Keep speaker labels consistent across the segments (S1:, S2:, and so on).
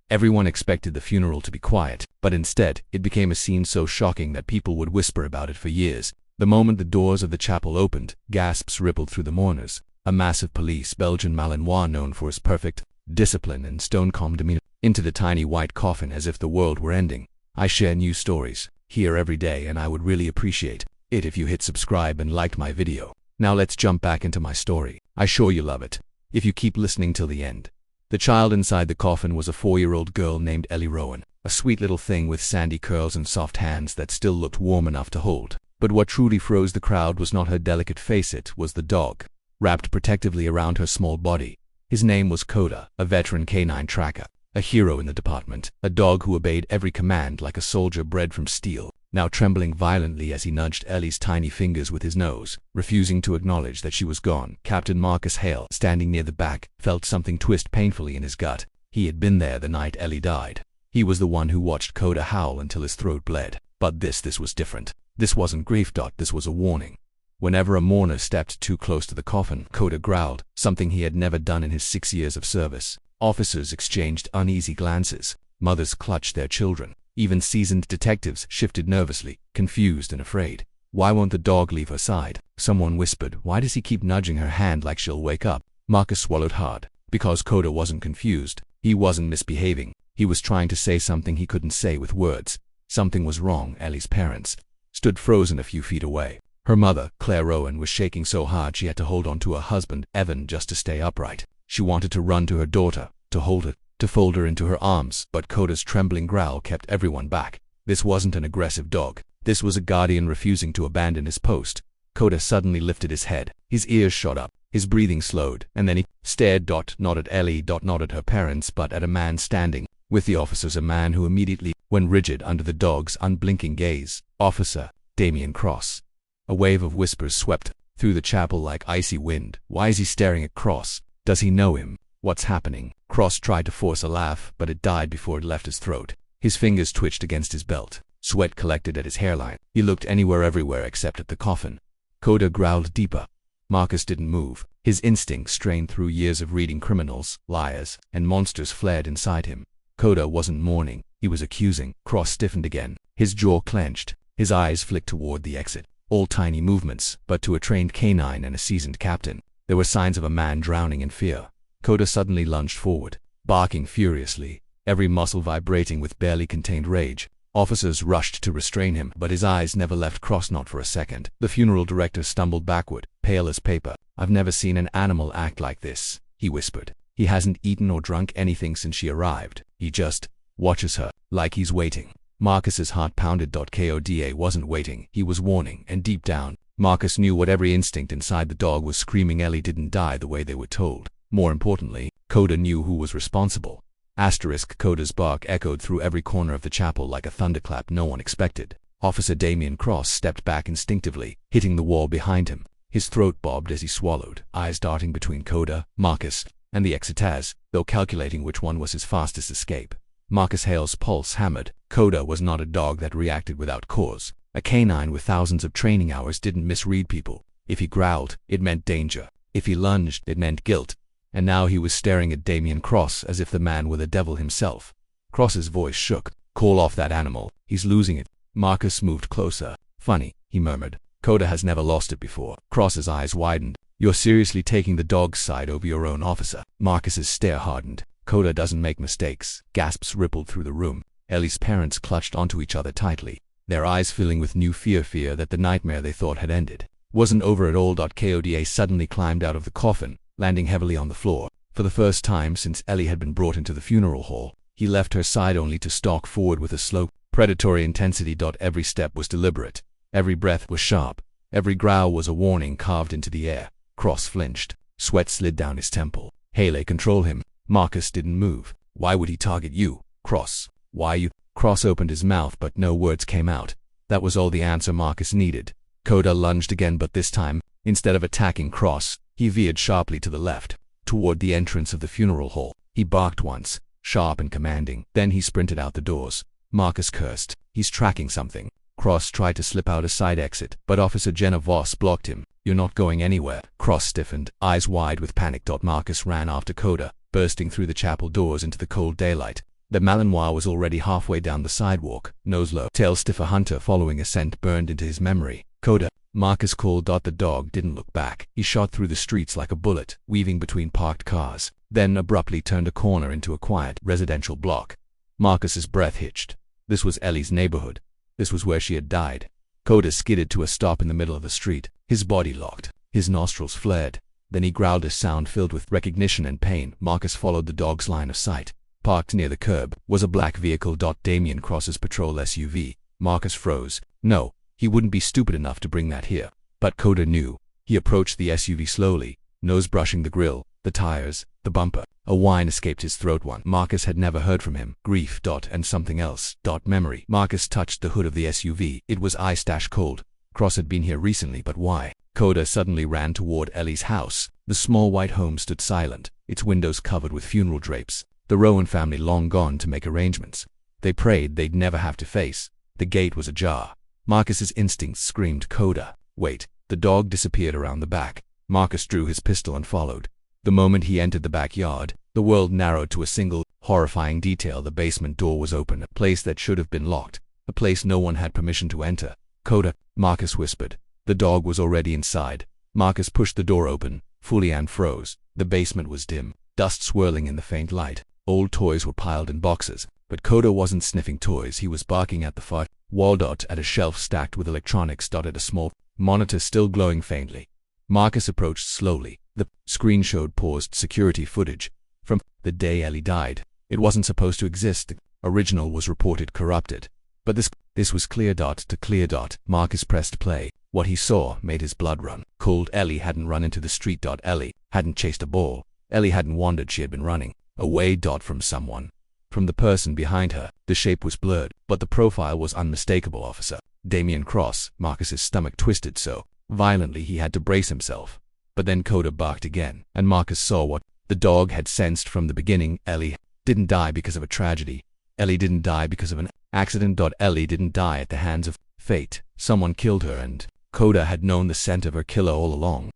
S1: Everyone expected the funeral to be quiet, but instead, it became a scene so shocking that people would whisper about it for years. The moment the doors of the chapel opened, gasps rippled through the mourners. A massive police Belgian Malinois known for his perfect discipline and stone-calm demeanor into the tiny white coffin as if the world were ending. I share new stories here every day, and I would really appreciate it if you hit subscribe and liked my video. Now let's jump back into my story. I'm sure you love it if you keep listening till the end. The child inside the coffin was a 4-year-old girl named Ellie Rowan, a sweet little thing with sandy curls and soft hands that still looked warm enough to hold. But what truly froze the crowd was not her delicate face, it was the dog, wrapped protectively around her small body. His name was Koda, a veteran canine tracker, a hero in the department, a dog who obeyed every command like a soldier bred from steel, now trembling violently as he nudged Ellie's tiny fingers with his nose, refusing to acknowledge that she was gone. Captain Marcus Hale, standing near the back, felt something twist painfully in his gut. He had been there the night Ellie died. He was the one who watched Koda howl until his throat bled. But this was different. This wasn't grief. This was a warning. Whenever a mourner stepped too close to the coffin, Koda growled, something he had never done in his 6 years of service. Officers exchanged uneasy glances. Mothers clutched their children. Even seasoned detectives shifted nervously, confused and afraid. Why won't the dog leave her side? Someone whispered, why does he keep nudging her hand like she'll wake up? Marcus swallowed hard. Because Koda wasn't confused. He wasn't misbehaving. He was trying to say something he couldn't say with words. Something was wrong. Ellie's parents stood frozen a few feet away. Her mother, Claire Rowan, was shaking so hard she had to hold on to her husband, Evan, just to stay upright. She wanted to run to her daughter, to hold her, to fold her into her arms, but Koda's trembling growl kept everyone back. This wasn't an aggressive dog. This was a guardian refusing to abandon his post. Koda suddenly lifted his head. His ears shot up. His breathing slowed, and then he stared not at Ellie, not at her parents, but at a man standing with the officers, a man who immediately went rigid under the dog's unblinking gaze. Officer Damian Cross. A wave of whispers swept through the chapel like icy wind. Why is he staring at Cross? Does he know him? What's happening? Cross tried to force a laugh, but it died before it left his throat. His fingers twitched against his belt. Sweat collected at his hairline. He looked everywhere except at the coffin. Koda growled deeper. Marcus didn't move. His instincts, strained through years of reading criminals, liars, and monsters, flared inside him. Koda wasn't mourning. He was accusing. Cross stiffened again. His jaw clenched. His eyes flicked toward the exit. All tiny movements, but to a trained canine and a seasoned captain, there were signs of a man drowning in fear. Koda suddenly lunged forward, barking furiously, every muscle vibrating with barely contained rage. Officers rushed to restrain him, but his eyes never left Cross, not for a second. The funeral director stumbled backward, pale as paper. I've never seen an animal act like this, he whispered. He hasn't eaten or drunk anything since she arrived. He just watches her, like he's waiting. Marcus's heart pounded. Koda wasn't waiting, he was warning, and deep down, Marcus knew what every instinct inside the dog was screaming. Ellie didn't die the way they were told. More importantly, Koda knew who was responsible. Koda's bark echoed through every corner of the chapel like a thunderclap no one expected. Officer Damian Cross stepped back instinctively, hitting the wall behind him. His throat bobbed as he swallowed, eyes darting between Koda, Marcus, and the exitaz, though calculating which one was his fastest escape. Marcus Hale's pulse hammered. Koda was not a dog that reacted without cause. A canine with thousands of training hours didn't misread people. If he growled, it meant danger. If he lunged, it meant guilt. And now he was staring at Damian Cross as if the man were the devil himself. Cross's voice shook. Call off that animal. He's losing it. Marcus moved closer. Funny, he murmured. Koda has never lost it before. Cross's eyes widened. You're seriously taking the dog's side over your own officer? Marcus's stare hardened. Koda doesn't make mistakes. Gasps rippled through the room. Ellie's parents clutched onto each other tightly, their eyes filling with new fear that the nightmare they thought had ended wasn't over at all. Koda suddenly climbed out of the coffin, landing heavily on the floor. For the first time since Ellie had been brought into the funeral hall, he left her side only to stalk forward with a slow, predatory intensity. Every step was deliberate. Every breath was sharp. Every growl was a warning carved into the air. Cross flinched. Sweat slid down his temple. Hale, control him. Marcus didn't move. Why would he target you, Cross? Why you? Cross opened his mouth, but no words came out. That was all the answer Marcus needed. Koda lunged again, but this time, instead of attacking Cross, he veered sharply to the left, toward the entrance of the funeral hall. He barked once, sharp and commanding. Then he sprinted out the doors. Marcus cursed. He's tracking something. Cross tried to slip out a side exit, but Officer Jenna Voss blocked him. You're not going anywhere. Cross stiffened, eyes wide with panic. Marcus ran after Koda, bursting through the chapel doors into the cold daylight. The Malinois was already halfway down the sidewalk, nose low, tail stiff. A hunter following a scent burned into his memory. Koda, Marcus called. The dog didn't look back. He shot through the streets like a bullet, weaving between parked cars, then abruptly turned a corner into a quiet residential block. Marcus's breath hitched. This was Ellie's neighborhood. This was where she had died. Koda skidded to a stop in the middle of the street. His body locked. His nostrils flared. Then he growled a sound filled with recognition and pain. Marcus followed the dog's line of sight. Parked near the curb was a black vehicle. Damian Cross's patrol SUV. Marcus froze. No, he wouldn't be stupid enough to bring that here. But Koda knew. He approached the SUV slowly, nose brushing the grill, the tires, the bumper. A whine escaped his throat. Marcus had never heard from him. Grief. And something else. Memory. Marcus touched the hood of the SUV. It was ice cold. Cross had been here recently, but why? Koda suddenly ran toward Ellie's house. The small white home stood silent, its windows covered with funeral drapes. The Rowan family long gone to make arrangements. They prayed they'd never have to face. The gate was ajar. Marcus's instincts screamed, Koda. Wait. The dog disappeared around the back. Marcus drew his pistol and followed. The moment he entered the backyard, the world narrowed to a single, horrifying detail. The basement door was open, a place that should have been locked, a place no one had permission to enter. Koda, Marcus whispered. The dog was already inside. Marcus pushed the door open, fully, and froze. The basement was dim, dust swirling in the faint light. Old toys were piled in boxes, but Koda wasn't sniffing toys. He was barking at the far wall. At a shelf stacked with electronics. At a small monitor still glowing faintly. Marcus approached slowly. The screen showed paused security footage from the day Ellie died. It wasn't supposed to exist. The original was reported corrupted. But this was clear. To clear. Marcus pressed play. What he saw made his blood run cold. Ellie hadn't run into the street. Ellie hadn't chased a ball. Ellie hadn't wandered. She had been running away. From someone. From the person behind her. The shape was blurred, but the profile was unmistakable. Officer Damian Cross. Marcus's stomach twisted so violently he had to brace himself. But then Koda barked again, and Marcus saw what the dog had sensed from the beginning. Ellie didn't die because of a tragedy. Ellie didn't die because of an accident. Ellie didn't die at the hands of fate. Someone killed her, and Koda had known the scent of her killer all along.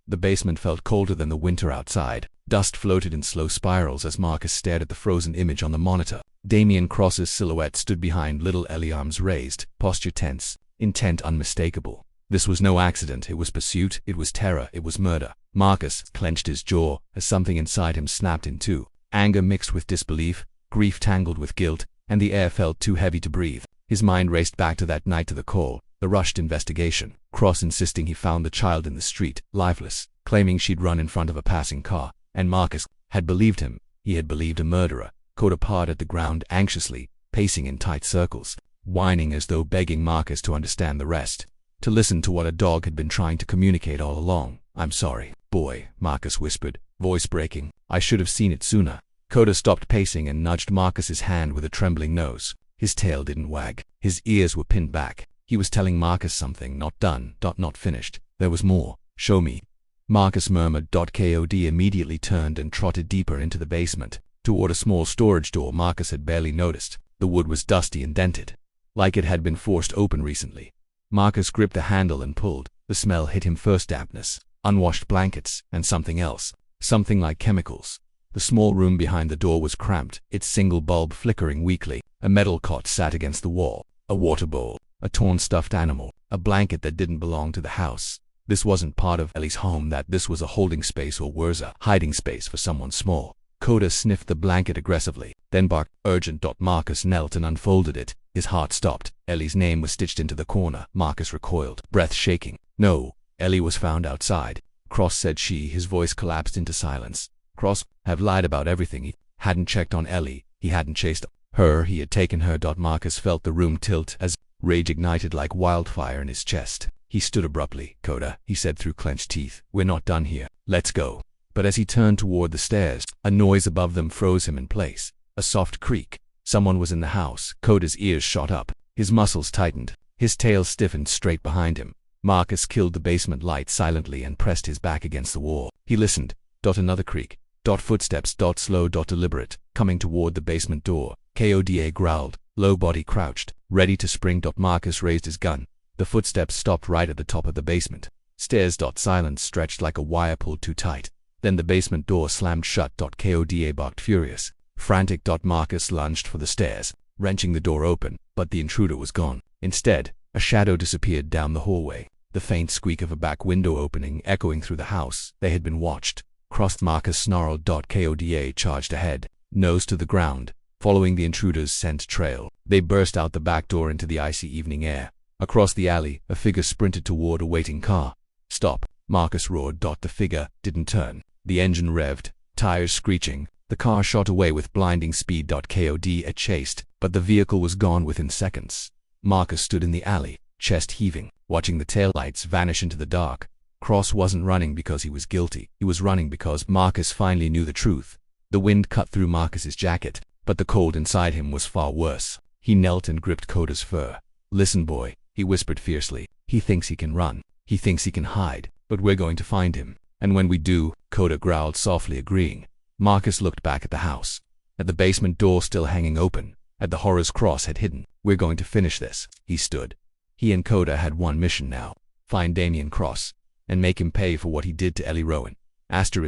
S1: The basement felt colder than the winter outside. Dust floated in slow spirals as Marcus stared at the frozen image on the monitor. Damian Cross's silhouette stood behind little Ellie, arms raised, posture tense, intent unmistakable. This was no accident. It was pursuit, it was terror, it was murder. Marcus clenched his jaw as something inside him snapped in two. Anger mixed with disbelief, grief tangled with guilt, and the air felt too heavy to breathe. His mind raced back to that night, to the call, the rushed investigation. Cross insisting he found the child in the street, lifeless, claiming she'd run in front of a passing car. And Marcus had believed him. He had believed a murderer. Koda pawed at the ground anxiously, pacing in tight circles, whining as though begging Marcus to understand the rest, to listen to what a dog had been trying to communicate all along. I'm sorry, boy, Marcus whispered, voice breaking. I should have seen it sooner. Koda stopped pacing and nudged Marcus's hand with a trembling nose. His tail didn't wag. His ears were pinned back. He was telling Marcus something. Not done. Not finished. There was more. Show me. Marcus murmured. Kod immediately turned and trotted deeper into the basement, toward a small storage door Marcus had barely noticed. The wood was dusty and dented, like it had been forced open recently. Marcus gripped the handle and pulled. The smell hit him first, dampness, unwashed blankets, and something else. Something like chemicals. The small room behind the door was cramped, its single bulb flickering weakly. A metal cot sat against the wall. A water bowl. A torn stuffed animal. A blanket that didn't belong to the house. This wasn't part of Ellie's home. This was a holding space, or worse, a hiding space for someone small. Koda sniffed the blanket aggressively, then barked, urgent. Marcus knelt and unfolded it. His heart stopped. Ellie's name was stitched into the corner. Marcus recoiled, breath shaking. No, Ellie was found outside. Cross said she. His voice collapsed into silence. Cross have lied about everything. He hadn't checked on Ellie. He hadn't chased her. He had taken her. Marcus felt the room tilt as rage ignited like wildfire in his chest. He stood abruptly. Koda, he said through clenched teeth, we're not done here. Let's go. But as he turned toward the stairs, a noise above them froze him in place. A soft creak. Someone was in the house. Koda's ears shot up. His muscles tightened. His tail stiffened straight behind him. Marcus killed the basement light silently and pressed his back against the wall. He listened. Another creak. Footsteps. Slow. Deliberate. Coming toward the basement door. Koda growled. Low body crouched, ready to spring. Marcus raised his gun. The footsteps stopped right at the top of the basement. Stairs. Silence stretched like a wire pulled too tight. Then the basement door slammed shut. Koda barked, furious. Frantic. Marcus lunged for the stairs, wrenching the door open, but the intruder was gone. Instead, a shadow disappeared down the hallway, the faint squeak of a back window opening echoing through the house. They had been watched. Crossed. Marcus snarled. Koda charged ahead, nose to the ground, following the intruder's scent trail. They burst out the back door into the icy evening air. Across the alley, a figure sprinted toward a waiting car. Stop, Marcus roared. The figure didn't turn. The engine revved, tires screeching. The car shot away with blinding speed. Koda chased, but the vehicle was gone within seconds. Marcus stood in the alley, chest heaving, watching the taillights vanish into the dark. Cross wasn't running because he was guilty. He was running because Marcus finally knew the truth. The wind cut through Marcus's jacket, but the cold inside him was far worse. He knelt and gripped Koda's fur. Listen, boy, he whispered fiercely. He thinks he can run. He thinks he can hide, but we're going to find him. And when we do, Koda growled softly, agreeing. Marcus looked back at the house, at the basement door still hanging open, at the horrors Cross had hidden. We're going to finish this. He stood. He and Koda had one mission now. Find Damian Cross, and make him pay for what he did to EverLoyal.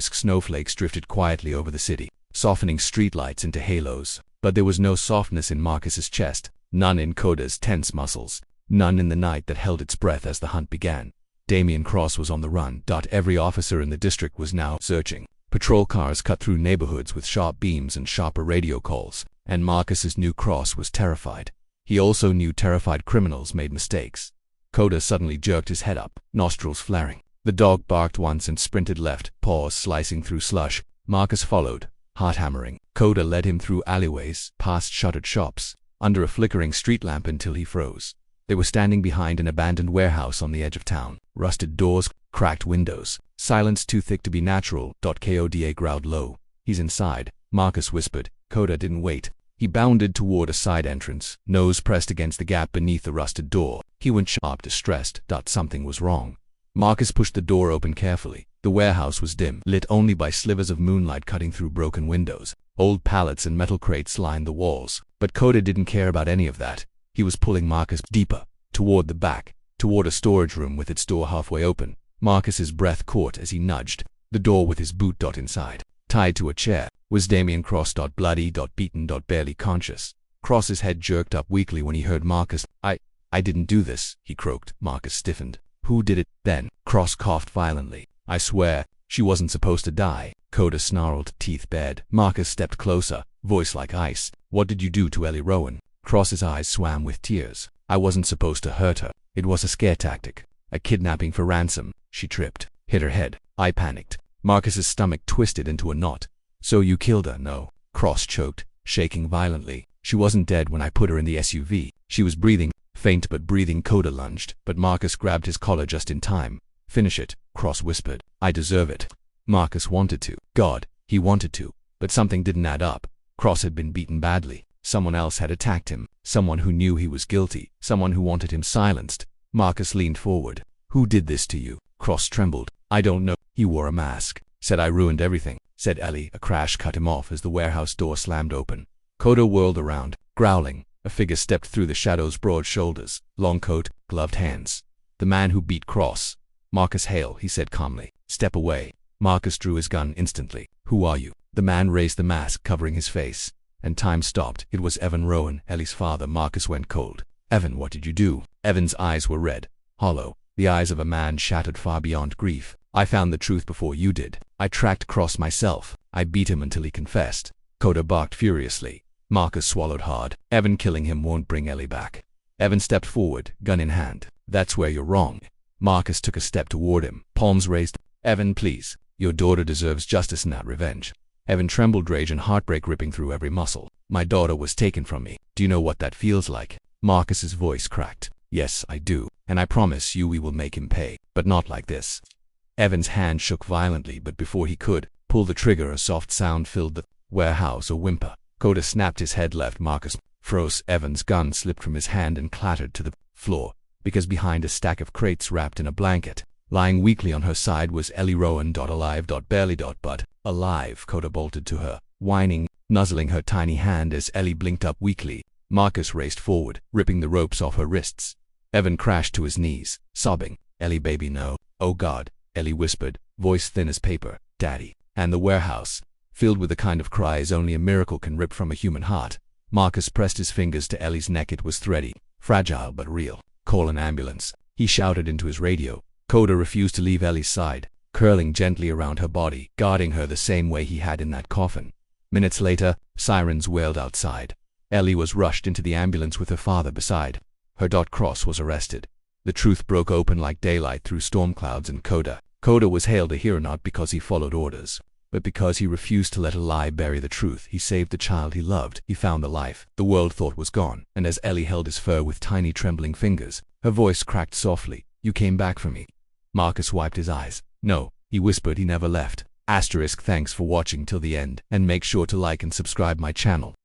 S1: Snowflakes drifted quietly over the city, softening streetlights into halos. But there was no softness in Marcus's chest, none in Koda's tense muscles, none in the night that held its breath as the hunt began. Damian Cross was on the run. Every officer in the district was now searching. Patrol cars cut through neighborhoods with sharp beams and sharper radio calls, and Marcus's new Cross was terrified. He also knew terrified criminals made mistakes. Koda suddenly jerked his head up, nostrils flaring. The dog barked once and sprinted left, paws slicing through slush. Marcus followed, heart hammering. Koda led him through alleyways, past shuttered shops, under a flickering street lamp until he froze. They were standing behind an abandoned warehouse on the edge of town. Rusted doors, cracked windows, silence too thick to be natural. Koda growled low. He's inside, Marcus whispered. Koda didn't wait. He bounded toward a side entrance, nose pressed against the gap beneath the rusted door. He went sharp, distressed. Something was wrong. Marcus pushed the door open carefully. The warehouse was dim, lit only by slivers of moonlight cutting through broken windows. Old pallets and metal crates lined the walls. But Koda didn't care about any of that. He was pulling Marcus deeper, toward the back, toward a storage room with its door halfway open. Marcus's breath caught as he nudged the door with his boot. Inside, tied to a chair, was Damian Cross. Bloody, beaten, barely conscious. Cross's head jerked up weakly when he heard Marcus. I didn't do this, he croaked. Marcus stiffened. Who did it, then? Cross coughed violently. I swear, she wasn't supposed to die. Koda snarled, teeth bared. Marcus stepped closer, voice like ice. What did you do to EverLoyal? Cross's eyes swam with tears. I wasn't supposed to hurt her. It was a scare tactic. A kidnapping for ransom. She tripped, hit her head. I panicked. Marcus's stomach twisted into a knot. So you killed her? No. Cross choked, shaking violently. She wasn't dead when I put her in the SUV. She was breathing, faint but breathing. Koda lunged, but Marcus grabbed his collar just in time. Finish it, Cross whispered. I deserve it. Marcus wanted to. God, he wanted to. But something didn't add up. Cross had been beaten badly. Someone else had attacked him. Someone who knew he was guilty. Someone who wanted him silenced. Marcus leaned forward. Who did this to you? Cross trembled. I don't know. He wore a mask. Said I ruined everything, said Ellie. A crash cut him off as the warehouse door slammed open. Koda whirled around, growling. A figure stepped through the shadow's broad shoulders, long coat, gloved hands. The man who beat Cross. Marcus Hale, he said calmly. Step away. Marcus drew his gun instantly. Who are you? The man raised the mask covering his face, and time stopped. It was EverLoyal, Ellie's father. Marcus went cold. Evan, what did you do? Evan's eyes were red, hollow, the eyes of a man shattered far beyond grief. I found the truth before you did. I tracked Cross myself. I beat him until he confessed. Koda barked furiously. Marcus swallowed hard. Evan killing him won't bring Ellie back. Evan stepped forward, gun in hand. That's where you're wrong. Marcus took a step toward him, palms raised. Evan, please. Your daughter deserves justice, not revenge. Evan trembled, rage and heartbreak ripping through every muscle. My daughter was taken from me. Do you know what that feels like? Marcus's voice cracked. Yes, I do. And I promise you we will make him pay. But not like this. Evan's hand shook violently, but before he could pull the trigger, a soft sound filled the warehouse, a whimper. Koda snapped his head left. Marcus froze. Evan's gun slipped from his hand and clattered to the floor, because behind a stack of crates wrapped in a blanket, lying weakly on her side, was EverLoyal. Alive. Barely. But alive. Koda bolted to her, whining, nuzzling her tiny hand as Ellie blinked up weakly. Marcus raced forward, ripping the ropes off her wrists. Evan crashed to his knees, sobbing. Ellie, baby, no. Oh God, Ellie whispered, voice thin as paper. Daddy. And the warehouse. filled with the kind of cries only a miracle can rip from a human heart. Marcus pressed his fingers to Ellie's neck. It was thready, fragile but real. "Call an ambulance," he shouted into his radio. Koda refused to leave Ellie's side, curling gently around her body, guarding her the same way he had in that coffin. Minutes later, sirens wailed outside. Ellie was rushed into the ambulance with her father beside her. Cross was arrested. The truth broke open like daylight through storm clouds in Koda. Koda was hailed a hero not because he followed orders, but because he refused to let a lie bury the truth. He saved the child he loved. He found the life the world thought was gone. And as Ellie held his fur with tiny trembling fingers, her voice cracked softly. "You came back for me." Marcus wiped his eyes. "No," he whispered, "he never left." Thanks for watching till the end, and make sure to like and subscribe my channel.